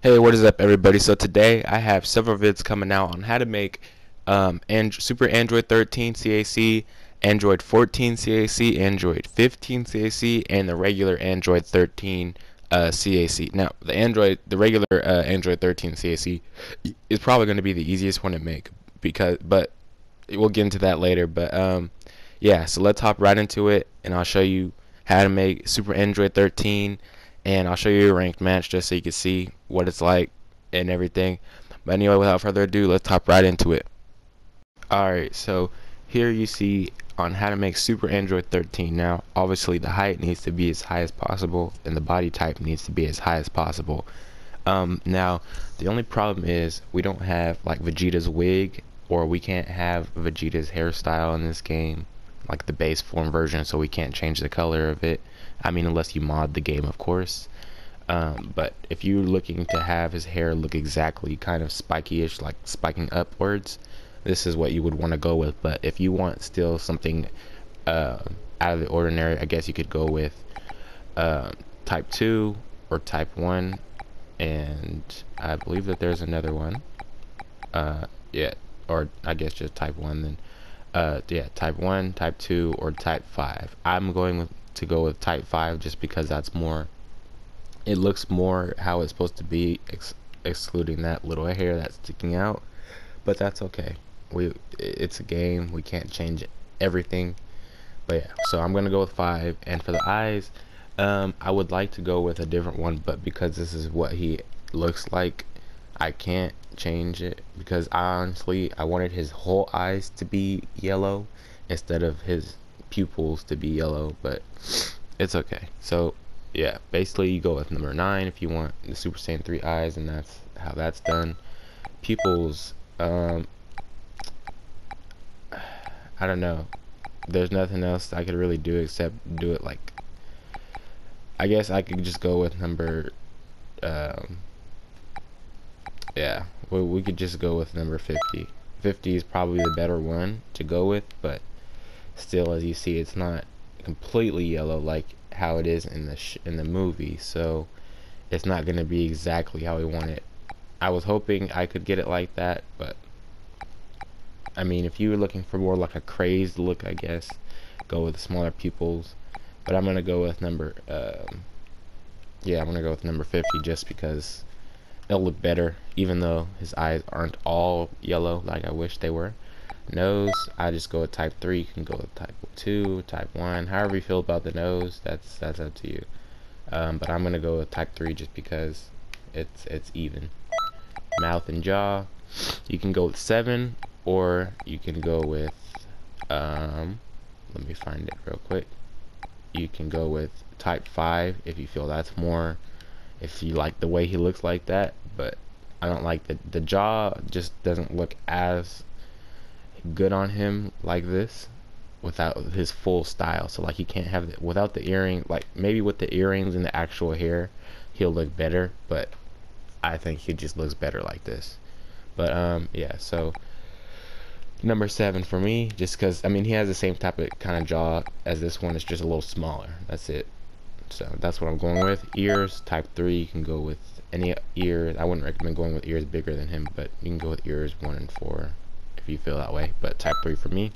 Hey, what is up, everybody? So today I have several vids coming out on how to make Super Android 13 CAC, Android 14 CAC, Android 15 CAC, and the regular Android 13 CAC. Now, the regular Android 13 CAC is probably going to be the easiest one to make but we'll get into that later. But yeah, so let's hop right into it, and I'll show you how to make Super Android 13, and I'll show you a ranked match just so you can see what it's like and everything. But anyway, without further ado, let's hop right into it. Alright, so here you see on how to make Super Android 13. Now, obviously the height needs to be as high as possible, and the body type needs to be as high as possible. Now, the only problem is we don't have like Vegeta's wig, or we can't have Vegeta's hairstyle in this game, like the base form version, so we can't change the color of it. I mean, unless you mod the game, of course. But if you're looking to have his hair look exactly kind of spiky-ish, like spiking upwards, this is what you would want to go with. But if you want still something out of the ordinary, I guess you could go with type 2 or type 1, and I believe that there's another one. Yeah, or I guess just type 1 then. Yeah, type 1, type 2, or type 5. I'm going to go with type 5 just because that's more, it looks more how it's supposed to be, excluding that little hair that's sticking out. But that's okay. It's a game. We can't change everything. But yeah, so I'm gonna go with 5. And for the eyes, I would like to go with a different one, but because this is what he looks like, I can't change it, because honestly I wanted his whole eyes to be yellow instead of his pupils to be yellow, but it's okay. So yeah, basically you go with number 9 if you want the Super Saiyan 3 eyes, and that's how that's done. Pupils, I don't know, there's nothing else I could really do except do it like, I guess I could just go with number yeah, we could just go with number 50. 50 is probably the better one to go with, but still, as you see, it's not completely yellow like how it is in the movie, so it's not going to be exactly how we want it. I was hoping I could get it like that, but I mean, if you were looking for more like a crazed look, I guess go with smaller pupils. But I'm gonna go with number yeah, I'm gonna go with number 50 just because it'll look better, even though his eyes aren't all yellow like I wish they were. Nose, I just go with type 3. You can go with type 2, type 1, however you feel about the nose, that's up to you. But I'm gonna go with type 3 just because it's even. Mouth and jaw, you can go with 7, or you can go with let me find it real quick. You can go with type 5 if you feel that's more, if you like the way he looks like that. But I don't like the jaw just doesn't look as good on him like this without his full style. So like, you can't have it without the earring. Like, maybe with the earrings and the actual hair he'll look better, but I think he just looks better like this. But yeah, so number 7 for me, just because I mean, he has the same type of kind of jaw as this one. It's just a little smaller, that's it. So that's what I'm going with. Ears, type 3. You can go with any ears. I wouldn't recommend going with ears bigger than him, but you can go with ears 1 and 4 if you feel that way, but type 3 for me.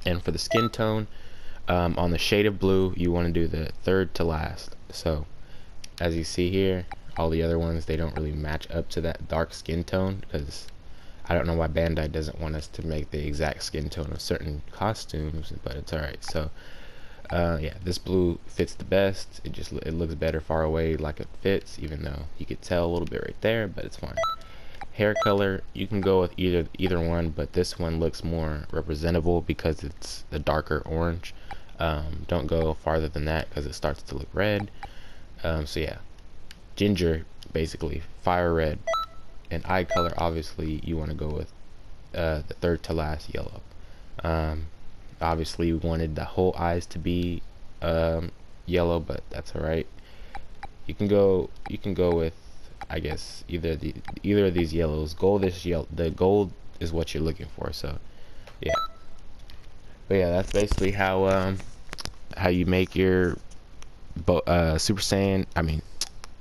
And for the skin tone, on the shade of blue, you want to do the third to last. So as you see here, all the other ones, they don't really match up to that dark skin tone, because I don't know why Bandai doesn't want us to make the exact skin tone of certain costumes, but it's alright. So yeah, this blue fits the best. It looks better far away, like it fits, even though you could tell a little bit right there, but it's fine. Hair color, you can go with either one, but this one looks more representable because it's a darker orange. Don't go farther than that because it starts to look red. So yeah, ginger, basically fire red. And eye color, obviously you want to go with the third to last, yellow. Obviously we wanted the whole eyes to be yellow, but that's alright. You can go with, I guess, either of these yellows. Goldish yellow, the gold is what you're looking for. So yeah, but yeah, that's basically how you make your Super Saiyan, I mean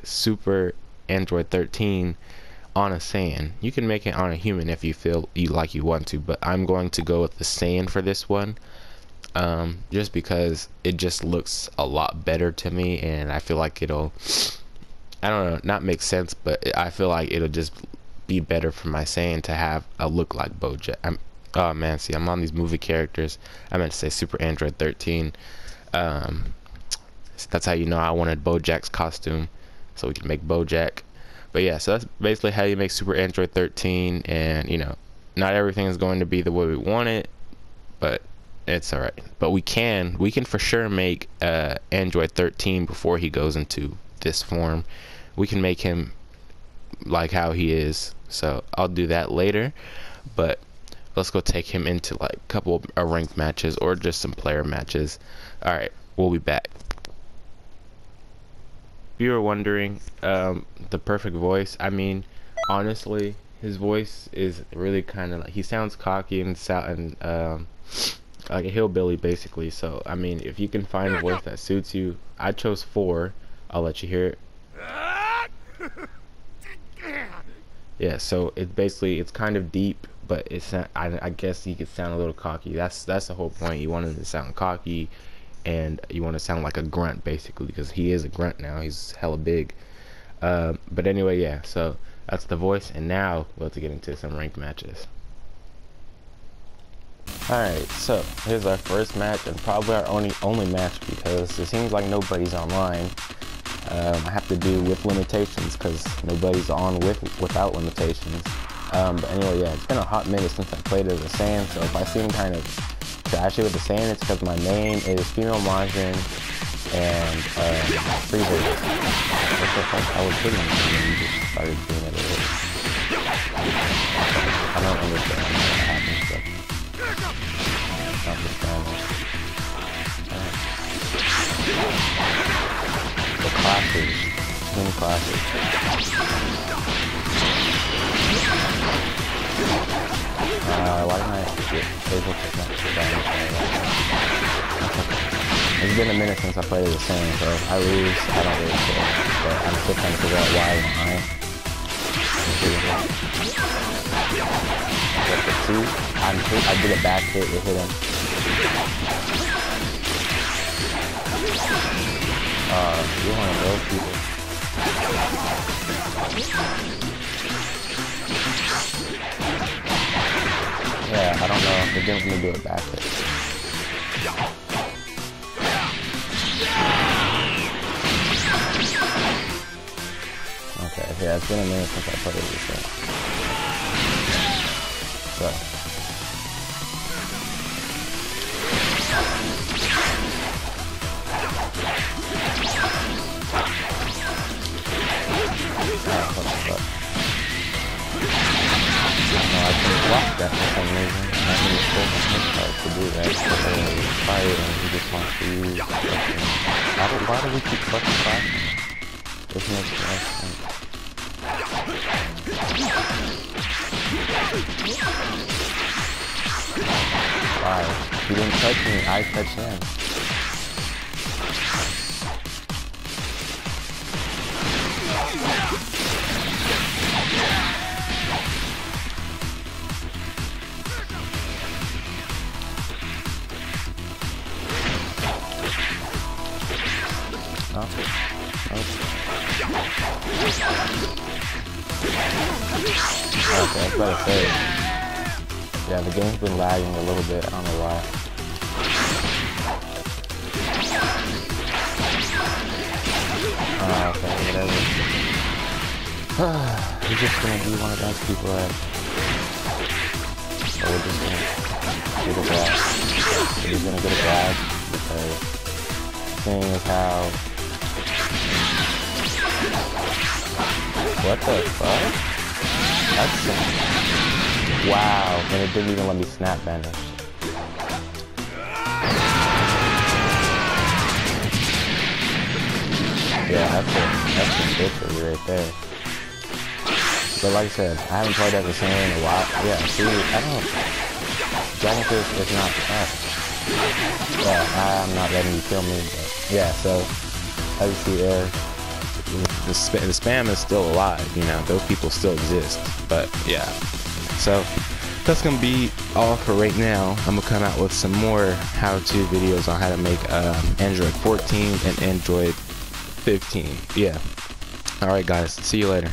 Super Android 13 on a Saiyan. You can make it on a human if you feel you want to, but I'm going to go with the Saiyan for this one. Just because it just looks a lot better to me, and I feel like it'll, I don't know, not make sense, but I feel like it'll just be better for my Saiyan to have a look like Bojack. Oh man, see, I'm on these movie characters. I meant to say Super Android 13. That's how you know I wanted Bojack's costume, so we can make Bojack. But yeah, so that's basically how you make Super Android 13, and you know, not everything is going to be the way we want it, but it's alright. But we can for sure make Android 13 before he goes into this form. We can make him like how he is, so I'll do that later. But let's go take him into like a couple of ranked matches or just some player matches. Alright, we'll be back. If you were wondering, the perfect voice, I mean, honestly, his voice is really kind of like, he sounds cocky and like a hillbilly basically. So I mean, if you can find a voice that suits you, I chose 4. I'll let you hear it. Yeah, so it basically, it's kind of deep, but it's not, I guess he could sound a little cocky. That's the whole point. You want him to sound cocky, and you want to sound like a grunt basically, because he is a grunt now. He's hella big. But anyway, yeah, so that's the voice, and now let's get into some ranked matches. Alright, so here's our first match, and probably our only match, because it seems like nobody's online. I have to do with limitations because nobody's on without limitations. But anyway, yeah, it's been a hot minute since I played as a Saiyan, so if I seem kind of trashy with the Saiyan, it's because my name is Female Majin and Frieza. What the fuck? I was hitting him and you just started doing it. I don't understand what happens, but not understandable. The classes, team classes. Why didn't I get able to not It's been a minute since I played as a Saiyan, so if I lose, I don't really care. But I'm still trying to figure out why I'm behind. I did a back hit, it hit him. You're one of those people. Yeah, I don't know. It didn't let me do a back hit. Okay, yeah, it's been a minute since I played this thing. So. I couldn't block that for some reason. I think it's still hard to do that. Fire and he just wants to use why do we keep fucking flashing? This makes no sense. Why? He didn't touch me, I touched him. Okay, I was about to say, yeah, the game's been lagging a little bit, I don't know why. Okay, whatever. He's just gonna be one of those people that, so we're just gonna get a grab. He's gonna get a grab, because seeing as how, what the fuck? That's wow, and it didn't even let me snap banish. Yeah, that's a victory right there. But like I said, I haven't played as a Saiyan in a while. Yeah, see, I don't know. Dragon Fist is not that. Yeah, I'm not letting you kill me, but yeah, so as you see there, the spam is still alive. You know, those people still exist. But yeah, so that's gonna be all for right now. I'm gonna come out with some more how-to videos on how to make Android 14 and Android 15. Yeah. All right, guys. See you later.